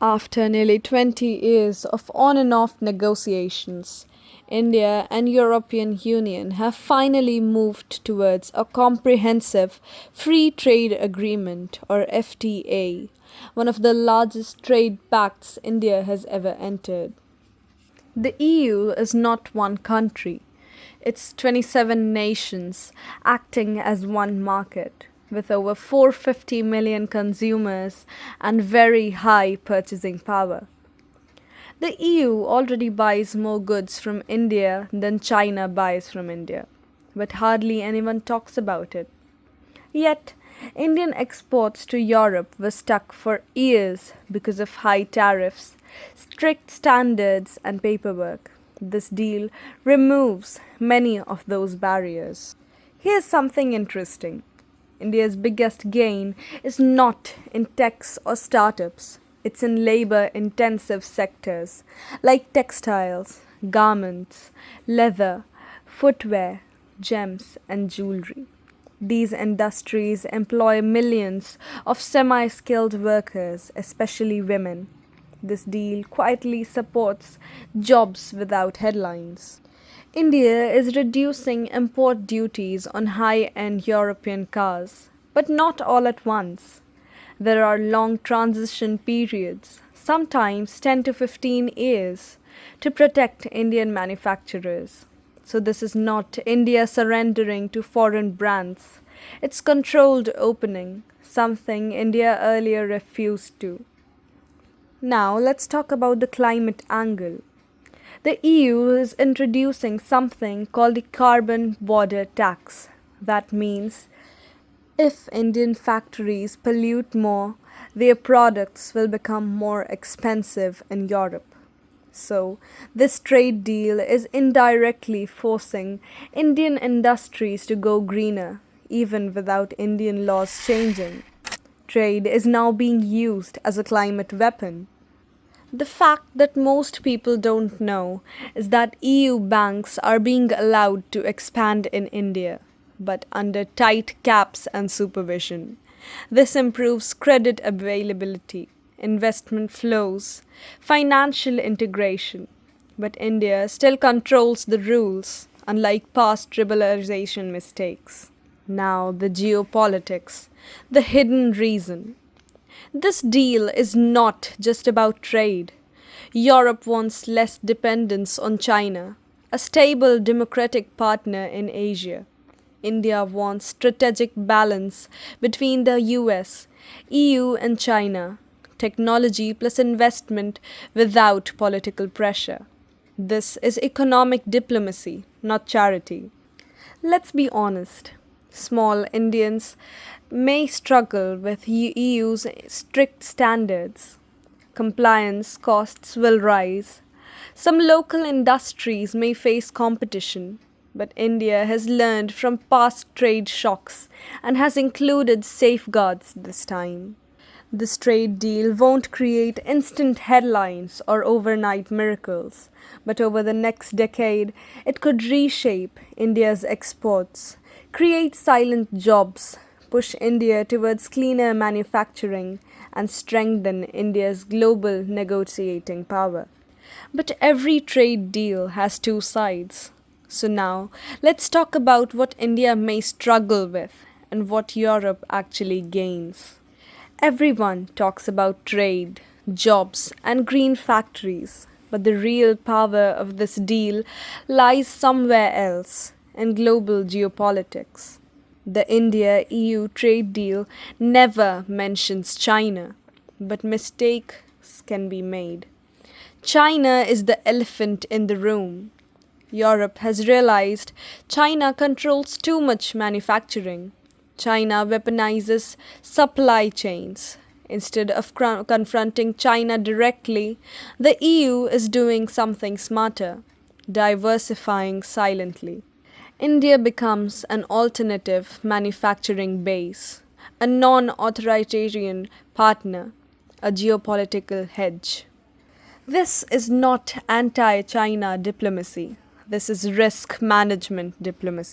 After nearly 20 years of on and off negotiations, India and European Union have finally moved towards a comprehensive free trade agreement or FTA, one of the largest trade pacts India has ever entered. The EU is not one country. It's 27 nations acting as one market with over 450 million consumers and very high purchasing power. The EU already buys more goods from India than China buys from India, but hardly anyone talks about it. Yet, Indian exports to Europe were stuck for years because of high tariffs, strict standards, and paperwork. This deal removes many of those barriers. Here's something interesting. India's biggest gain is not in techs or startups, it's in labor intensive sectors like textiles, garments, leather, footwear, gems, and jewelry. These industries employ millions of semi skilled workers, especially women. This deal quietly supports jobs without headlines. India is reducing import duties on high end European cars, but not all at once. There are long transition periods, sometimes 10 to 15 years, to protect Indian manufacturers. So, this is not India surrendering to foreign brands. It's controlled opening, something India earlier refused to. Now, let's talk about the climate angle. The EU is introducing something called the carbon border tax. That means if Indian factories pollute more, their products will become more expensive in Europe. So, this trade deal is indirectly forcing Indian industries to go greener, even without Indian laws changing. Trade is now being used as a climate weapon. The fact that most people don't know is that EU banks are being allowed to expand in India, but under tight caps and supervision. This improves credit availability, investment flows, financial integration. But India still controls the rules, unlike past liberalization mistakes. Now, the geopolitics, the hidden reason. This deal is not just about trade. Europe wants less dependence on China, a stable democratic partner in Asia. India wants strategic balance between the US, EU, and China, technology plus investment without political pressure. This is economic diplomacy, not charity. Let's be honest. Small Indians may struggle with EU's strict standards. Compliance costs will rise. Some local industries may face competition, but India has learned from past trade shocks and has included safeguards this time. This trade deal won't create instant headlines or overnight miracles, but over the next decade, it could reshape India's exports, create silent jobs, push India towards cleaner manufacturing, and strengthen India's global negotiating power. But every trade deal has two sides. So now, let's talk about what India may struggle with and what Europe actually gains. Everyone talks about trade, jobs, and green factories, but the real power of this deal lies somewhere else in global geopolitics. The India EU trade deal never mentions China, but mistakes can be made. China is the elephant in the room. Europe has realized China controls too much manufacturing. China weaponizes supply chains. Instead of confronting China directly, the EU is doing something smarter, diversifying silently. India becomes an alternative manufacturing base, a non authoritarian partner, a geopolitical hedge. This is not anti China diplomacy. This is risk management diplomacy.